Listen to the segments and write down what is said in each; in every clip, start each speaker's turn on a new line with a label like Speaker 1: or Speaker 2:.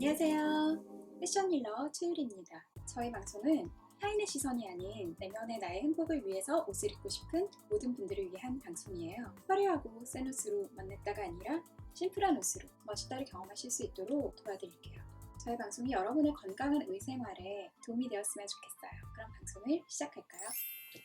Speaker 1: 안녕하세요. 패션 힐러 최유리입니다. 저희 방송은 타인의 시선이 아닌 내면의 나의 행복을 위해서 옷을 입고 싶은 모든 분들을 위한 방송이에요. 화려하고 센 옷으로 만났다가 아니라 심플한 옷으로 멋있다를 경험하실 수 있도록 도와드릴게요. 저희 방송이 여러분의 건강한 의생활에 도움이 되었으면 좋겠어요. 그럼 방송을 시작할까요?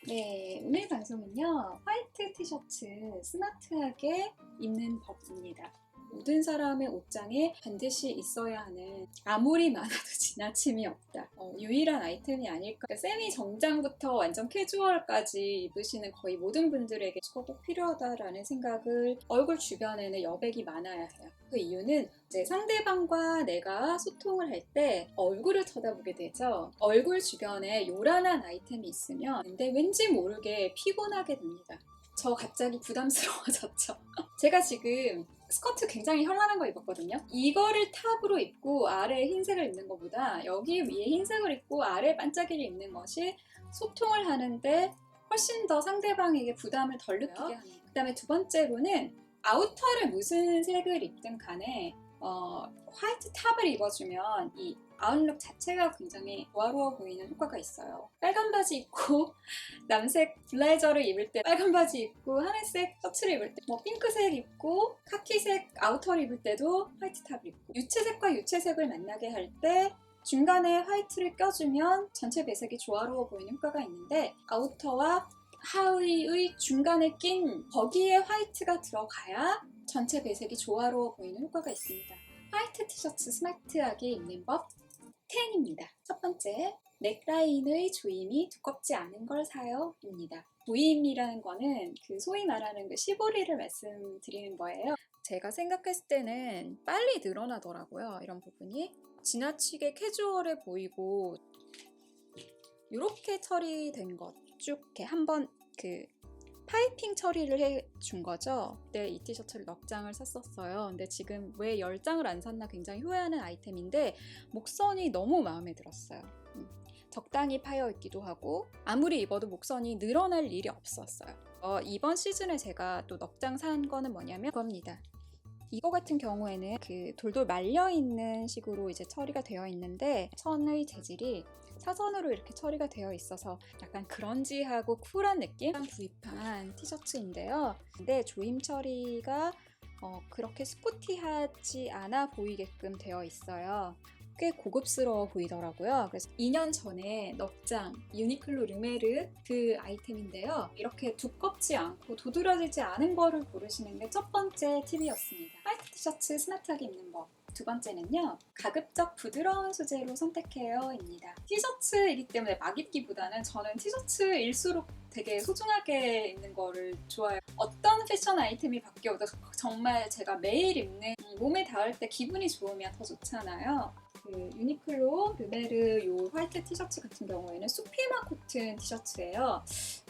Speaker 1: 네, 오늘 방송은요. 화이트 티셔츠 스마트하게 입는 법입니다. 모든 사람의 옷장에 반드시 있어야 하는, 아무리 많아도 지나침이 없다, 유일한 아이템이 아닐까. 세미 정장부터 완전 캐주얼까지 입으시는 거의 모든 분들에게 꼭 필요하다라는 생각을, 얼굴 주변에는 여백이 많아야 해요. 그 이유는 이제 상대방과 내가 소통을 할 때 얼굴을 쳐다보게 되죠. 얼굴 주변에 요란한 아이템이 있으면 근데 왠지 모르게 피곤하게 됩니다. 저 갑자기 부담스러워졌죠. 제가 지금 스커트 굉장히 현란한 거 입었거든요. 이거를 탑으로 입고 아래에 흰색을 입는 것보다 여기 위에 흰색을 입고 아래에 반짝이를 입는 것이 소통을 하는데 훨씬 더 상대방에게 부담을 덜 느끼게 합니다. 그 다음에 두 번째로는 아우터를 무슨 색을 입든 간에 화이트 탑을 입어주면 이 아웃룩 자체가 굉장히 조화로워 보이는 효과가 있어요. 빨간 바지 입고 남색 블레이저를 입을 때, 빨간 바지 입고 하늘색 셔츠를 입을 때, 핑크색 입고 카키색 아우터를 입을 때도 화이트 탑을 입고, 유채색과 유채색을 만나게 할 때 중간에 화이트를 껴주면 전체 배색이 조화로워 보이는 효과가 있는데, 아우터와 하의의 중간에 낀 거기에 화이트가 들어가야 전체 배색이 조화로워 보이는 효과가 있습니다. 화이트 티셔츠 스마트하게 입는 법 10입니다. 첫 번째, 넥라인의 조임이 두껍지 않은 걸 사요 입니다. 조임이라는 거는 소위 말하는 시보리를 말씀드리는 거예요. 제가 생각했을 때는 빨리 늘어나더라고요. 이런 부분이 지나치게 캐주얼해 보이고, 이렇게 처리된 것 쭉 이렇게 한번 파이핑 처리를 해준 거죠. 그때 이 티셔츠를 넉 장을 샀었어요. 근데 지금 왜 10장을 안 샀나 굉장히 후회하는 아이템인데, 목선이 너무 마음에 들었어요. 적당히 파여있기도 하고 아무리 입어도 목선이 늘어날 일이 없었어요. 이번 시즌에 제가 또 넉 장 산 거는 뭐냐면 이겁니다. 이거 같은 경우에는 돌돌 말려있는 식으로 이제 처리가 되어 있는데, 천의 재질이 사선으로 이렇게 처리가 되어 있어서 약간 그런지하고 쿨한 느낌 구입한 티셔츠인데요. 근데 조임 처리가 그렇게 스포티하지 않아 보이게끔 되어 있어요. 꽤 고급스러워 보이더라고요. 그래서 2년 전에 넉장 유니클로 르메르 아이템인데요. 이렇게 두껍지 않고 도드라지지 않은 거를 고르시는 게 첫 번째 팁이었습니다. 화이트 티셔츠 스마트하게 입는 법. 두 번째는요, 가급적 부드러운 소재로 선택해요 입니다. 티셔츠이기 때문에 막 입기보다는 저는 티셔츠일수록 되게 소중하게 입는 거를 좋아해요. 어떤 패션 아이템이 바뀌어도 정말 제가 매일 입는, 몸에 닿을 때 기분이 좋으면 더 좋잖아요. 유니클로 르메르 요 화이트 티셔츠 같은 경우에는 수피마 코튼 티셔츠예요.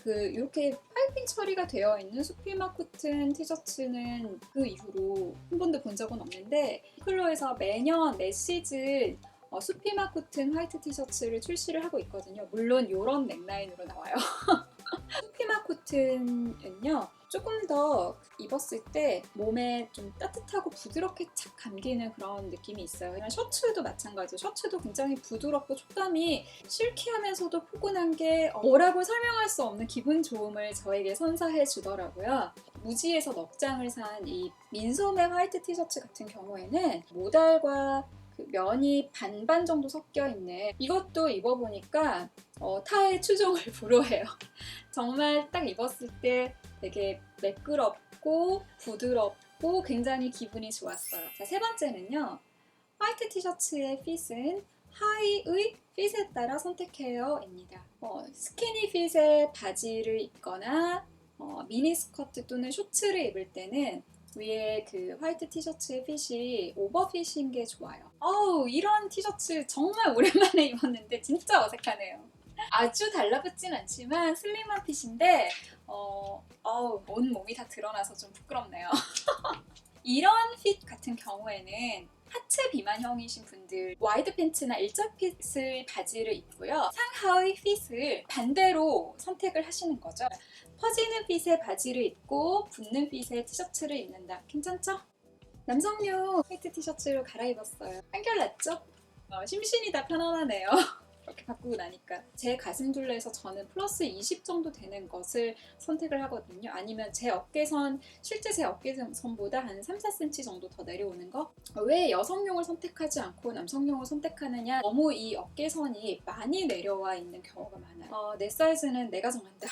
Speaker 1: 이렇게 파이핑 처리가 되어 있는 수피마 코튼 티셔츠는 그 이후로 한 번도 본 적은 없는데, 유니클로에서 매년 매 시즌 수피마 코튼 화이트 티셔츠를 출시를 하고 있거든요. 물론 이런 넥라인으로 나와요. 수피마 코튼은요, 조금 더 입었을 때 몸에 좀 따뜻하고 부드럽게 착 감기는 그런 느낌이 있어요. 셔츠도 마찬가지예요. 셔츠도 굉장히 부드럽고 촉감이 실키하면서도 포근한 게 뭐라고 설명할 수 없는 기분 좋음을 저에게 선사해 주더라고요. 무지에서 넉 장을 산 이 민소매 화이트 티셔츠 같은 경우에는 모달과 면이 반반 정도 섞여 있는, 이것도 입어보니까 타의 추종을 불허해요. 정말 딱 입었을 때 되게 매끄럽고 부드럽고 굉장히 기분이 좋았어요. 자, 세 번째는요, 화이트 티셔츠의 핏은 하의의 핏에 따라 선택해요 입니다. 스키니 핏의 바지를 입거나 미니 스커트 또는 쇼츠를 입을 때는 위에 화이트 티셔츠의 핏이 오버핏인 게 좋아요. 이런 티셔츠 정말 오랜만에 입었는데 진짜 어색하네요. 아주 달라붙진 않지만 슬림한 핏인데 온 몸이 다 드러나서 좀 부끄럽네요. 이런 핏 같은 경우에는 하체 비만형이신 분들 와이드 팬츠나 일자 핏의 바지를 입고요, 상하의 핏을 반대로 선택을 하시는 거죠. 퍼지는 핏의 바지를 입고 붙는 핏의 티셔츠를 입는다. 괜찮죠? 남성용 화이트 티셔츠로 갈아입었어요. 한결 낫죠? 심신이 다 편안하네요. 이렇게 바꾸고 나니까 제 가슴둘레에서 저는 플러스 20 정도 되는 것을 선택을 하거든요. 아니면 실제 제 어깨선보다 한 3, 4cm 정도 더 내려오는 거. 왜 여성용을 선택하지 않고 남성용을 선택하느냐, 너무 이 어깨선이 많이 내려와 있는 경우가 많아요. 내 사이즈는 내가 정한다.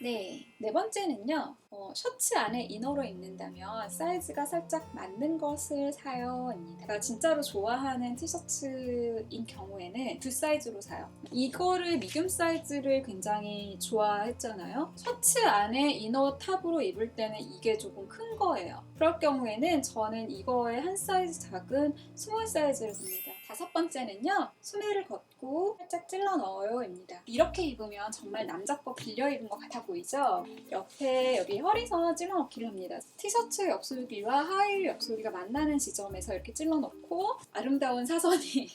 Speaker 1: 네 번째는요, 셔츠 안에 이너로 입는다면 사이즈가 살짝 맞는 것을 사요입니다. 제가 진짜로 좋아하는 티셔츠인 경우에는 두 사이즈로 사요. 이거를 미디움 사이즈를 굉장히 좋아했잖아요. 셔츠 안에 이너 탑으로 입을 때는 이게 조금 큰 거예요. 그럴 경우에는 저는 이거에 한 사이즈 작은 스몰 사이즈를 삽니다. 다섯 번째는요, 소매를 걷고 살짝 찔러 넣어요입니다. 이렇게 입으면 정말 남자 거 빌려 입은 것 같아 보이죠? 옆에 여기 허리선 찔러 넣기를 합니다. 티셔츠 옆솔기와 하의 옆솔기가 만나는 지점에서 이렇게 찔러 넣고 아름다운 사선이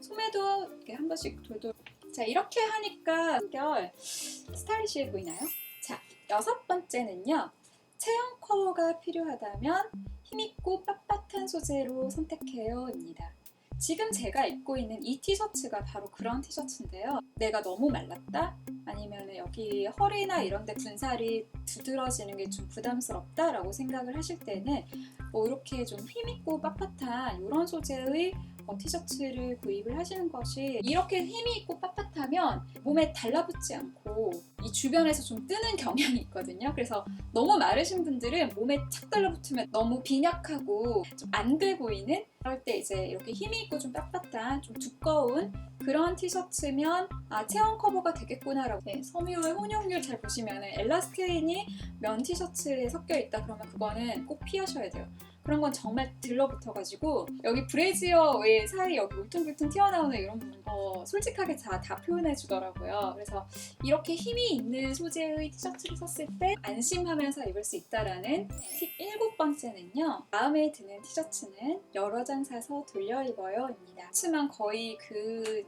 Speaker 1: 소매도 이렇게 한 번씩 돌돌. 자, 이렇게 하니까 한결 스타일리시해 보이나요? 자, 여섯 번째는요, 체형 커버가 필요하다면 힘있고 빳빳한 소재로 선택해요입니다. 지금 제가 입고 있는 이 티셔츠가 바로 그런 티셔츠인데요. 내가 너무 말랐다? 아니면 여기 허리나 이런 데 군살이 두드러지는 게 좀 부담스럽다라고 생각을 하실 때는 이렇게 좀 힘있고 빳빳한 이런 소재의 티셔츠를 구입을 하시는 것이, 이렇게 힘이 있고 빳빳하면 몸에 달라붙지 않고 이 주변에서 좀 뜨는 경향이 있거든요. 그래서 너무 마르신 분들은 몸에 착 달라붙으면 너무 빈약하고 좀 안 돼 보이는, 그럴 때 이제 이렇게 힘이 있고 좀 빳빳한 좀 두꺼운 그런 티셔츠면 체형 커버가 되겠구나라고. 섬유의 혼용률 잘 보시면 엘라스테인이 면 티셔츠에 섞여 있다 그러면 그거는 꼭 피하셔야 돼요. 그런 건 정말 들러붙어가지고 여기 브래지어 외 사이 여기 울퉁불퉁 튀어나오는 이런 부분 솔직하게 다 표현해 주더라고요. 그래서 이렇게 힘이 있는 소재의 티셔츠를 샀을 때 안심하면서 입을 수 있다라는 팁. 일곱 번째는요, 마음에 드는 티셔츠는 여러 장 사서 돌려 입어요입니다. 그렇지만 거의 그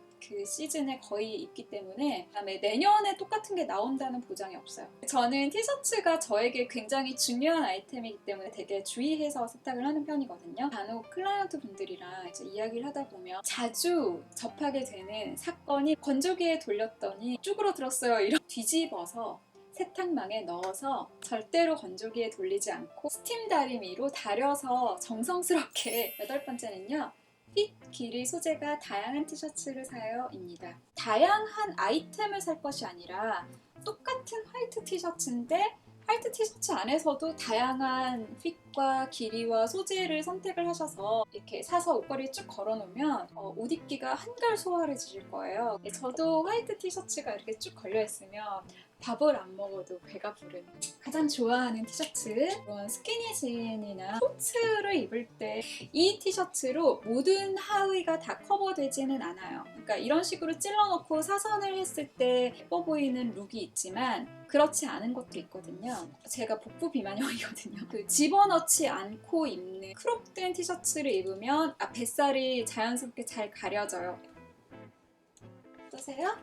Speaker 1: 시즌에 거의 입기 때문에 그다음에 내년에 똑같은 게 나온다는 보장이 없어요. 저는 티셔츠가 저에게 굉장히 중요한 아이템이기 때문에 되게 주의해서 세탁을 하는 편이거든요. 간혹 클라이언트 분들이랑 이제 이야기를 하다 보면 자주 접하게 되는 사건이, 건조기에 돌렸더니 쭈그러들었어요, 이런. 뒤집어서 세탁망에 넣어서 절대로 건조기에 돌리지 않고 스팀 다리미로 다려서 정성스럽게. 여덟 번째는요, 핏, 길이, 소재가 다양한 티셔츠를 사요입니다. 다양한 아이템을 살 것이 아니라 똑같은 화이트 티셔츠인데 화이트 티셔츠 안에서도 다양한 핏과 길이와 소재를 선택을 하셔서 이렇게 사서 옷걸이에 쭉 걸어놓으면 옷 입기가 한결 수월해지실 거예요. 저도 화이트 티셔츠가 이렇게 쭉 걸려있으면 밥을 안 먹어도 배가 부른 가장 좋아하는 티셔츠. 이런 스키니진이나 셔츠를 입을 때 이 티셔츠로 모든 하의가 다 커버되지는 않아요. 그러니까 이런 식으로 찔러놓고 사선을 했을 때 예뻐 보이는 룩이 있지만 그렇지 않은 것도 있거든요. 제가 복부 비만형이거든요. 집어넣지 않고 입는 크롭된 티셔츠를 입으면 뱃살이 자연스럽게 잘 가려져요. 어떠세요?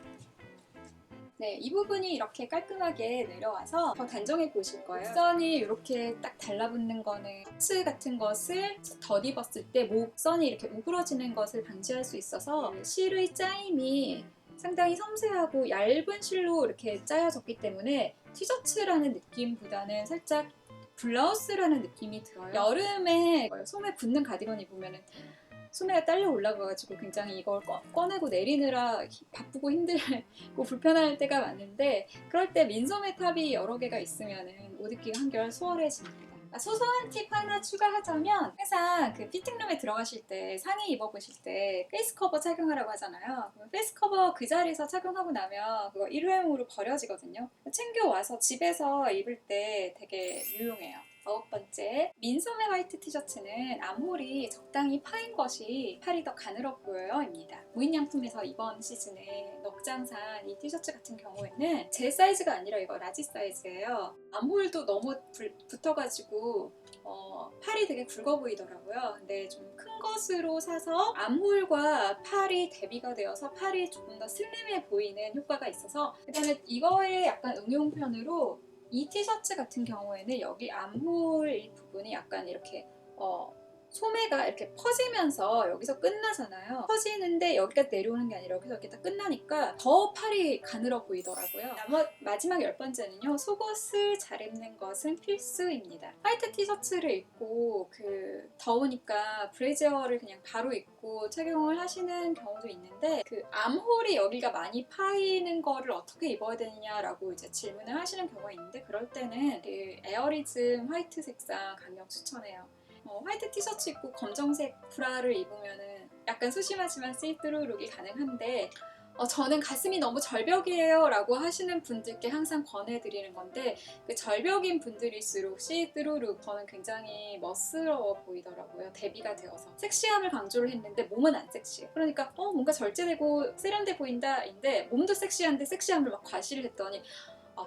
Speaker 1: 네, 이 부분이 이렇게 깔끔하게 내려와서 더 단정해 보실 거예요. 목선이 이렇게 딱 달라붙는 거는 셔츠 같은 것을 덧입었을 때 목선이 이렇게 우그러지는 것을 방지할 수 있어서 실의 짜임이 상당히 섬세하고 얇은 실로 이렇게 짜여졌기 때문에 티셔츠라는 느낌보다는 살짝 블라우스라는 느낌이 들어요. 여름에 소매 붙는 가디건 입으면 소매가 딸려 올라가가지고 굉장히 이걸 꺼내고 내리느라 바쁘고 힘들고 불편할 때가 많은데, 그럴 때 민소매 탑이 여러 개가 있으면 옷 입기가 한결 수월해집니다. 소소한 팁 하나 추가하자면, 항상 피팅룸에 들어가실 때 상의 입어보실 때 페이스 커버 착용하라고 하잖아요. 페이스 커버 그 자리에서 착용하고 나면 그거 일회용으로 버려지거든요. 챙겨와서 집에서 입을 때 되게 유용해요. 아홉 번째, 민소매 화이트 티셔츠는 암홀이 적당히 파인 것이 팔이 더 가늘어 보여요입니다. 무인양품에서 이번 시즌에 넉장산 이 티셔츠 같은 경우에는 제 사이즈가 아니라 이거 라지 사이즈예요. 암홀도 너무 붙어가지고 팔이 되게 굵어 보이더라고요. 근데 좀 큰 것으로 사서 암홀과 팔이 대비가 되어서 팔이 조금 더 슬림해 보이는 효과가 있어서, 그 다음에 이거에 약간 응용편으로 이 티셔츠 같은 경우에는 여기 암홀 부분이 약간 이렇게 소매가 이렇게 퍼지면서 여기서 끝나잖아요. 퍼지는데 여기까지 내려오는 게 아니라 여기서 이렇게 딱 끝나니까 더 팔이 가늘어 보이더라고요. 마지막 10번째는요. 속옷을 잘 입는 것은 필수입니다. 화이트 티셔츠를 입고 더우니까 브래지어를 그냥 바로 입고 착용을 하시는 경우도 있는데 암홀이 여기가 많이 파이는 거를 어떻게 입어야 되느냐라고 이제 질문을 하시는 경우가 있는데 그럴 때는 에어리즘 화이트 색상 강력 추천해요. 화이트 티셔츠 입고 검정색 브라를 입으면은 약간 소심하지만 시스루 룩이 가능한데 저는 가슴이 너무 절벽이에요 라고 하시는 분들께 항상 권해드리는 건데 절벽인 분들일수록 시스루 룩 저는 굉장히 멋스러워 보이더라고요. 대비가 되어서 섹시함을 강조를 했는데 몸은 안 섹시해. 그러니까 뭔가 절제되고 세련돼 보인다인데 몸도 섹시한데 섹시함을 막 과시를 했더니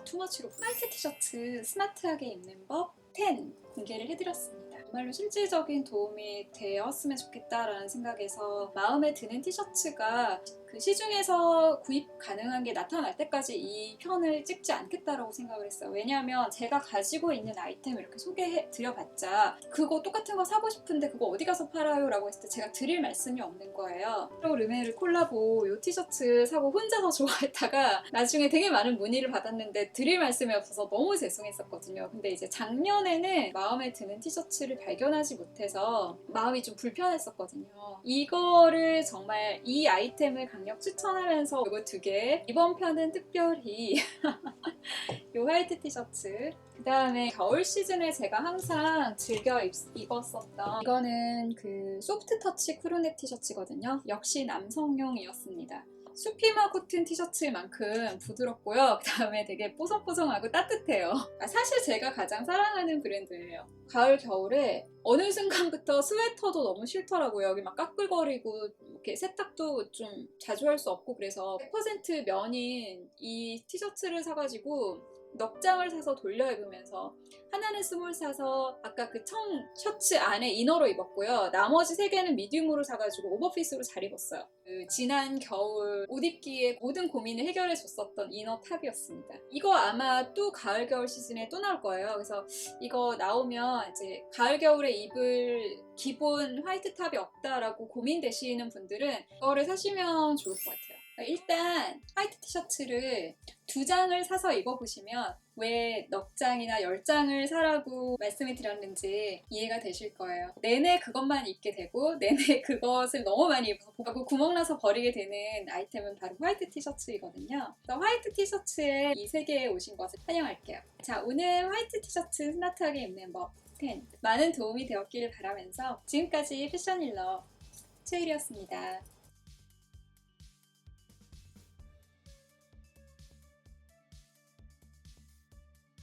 Speaker 1: 투머치로 화이트 티셔츠 스마트하게 입는 법 10 공개를 해드렸습니다. 정말로 실질적인 도움이 되었으면 좋겠다라는 생각에서 마음에 드는 티셔츠가 시중에서 구입 가능한 게 나타날 때까지 이 편을 찍지 않겠다라고 생각을 했어요. 왜냐하면 제가 가지고 있는 아이템을 이렇게 소개해 드려봤자 그거 똑같은 거 사고 싶은데 그거 어디 가서 팔아요? 라고 했을 때 제가 드릴 말씀이 없는 거예요. 르메르 콜라보 이 티셔츠 사고 혼자서 좋아했다가 나중에 되게 많은 문의를 받았는데 드릴 말씀이 없어서 너무 죄송했었거든요. 근데 이제 작년에는 마음에 드는 티셔츠를 발견하지 못해서 마음이 좀 불편했었거든요. 이거를 정말 이 아이템을 강력 추천하면서 이거 2개 이번 편은 특별히 이 화이트 티셔츠 그 다음에 겨울 시즌에 제가 항상 즐겨 입었었던 이거는 소프트 터치 크루넥 티셔츠거든요. 역시 남성용이었습니다. 수피마 코튼 티셔츠만큼 부드럽고요. 그 다음에 되게 뽀송뽀송하고 따뜻해요. 사실 제가 가장 사랑하는 브랜드예요. 가을 겨울에 어느 순간부터 스웨터도 너무 싫더라고요. 여기 막 까끌거리고 이렇게 세탁도 좀 자주 할 수 없고 그래서 100% 면인 이 티셔츠를 사가지고 넉장을 사서 돌려 입으면서 하나는 스몰 사서 아까 청 셔츠 안에 이너로 입었고요. 나머지 3개는 미디움으로 사가지고 오버핏으로 잘 입었어요. 지난 겨울 옷 입기에 모든 고민을 해결해 줬었던 이너 탑이었습니다. 이거 아마 또 가을 겨울 시즌에 또 나올 거예요. 그래서 이거 나오면 이제 가을 겨울에 입을 기본 화이트 탑이 없다라고 고민되시는 분들은 이거를 사시면 좋을 것 같아요. 일단 화이트 티셔츠를 2장을 사서 입어보시면 왜 넉장이나 10장을 사라고 말씀을 드렸는지 이해가 되실 거예요. 내내 그것만 입게 되고 내내 그것을 너무 많이 입어서 하고 구멍나서 버리게 되는 아이템은 바로 화이트 티셔츠이거든요. 그래서 화이트 티셔츠에 이 3개에 오신 것을 환영할게요. 자, 오늘 화이트 티셔츠 스마트하게 입는 법 10 많은 도움이 되었기를 바라면서 지금까지 패션일러 최일이었습니다.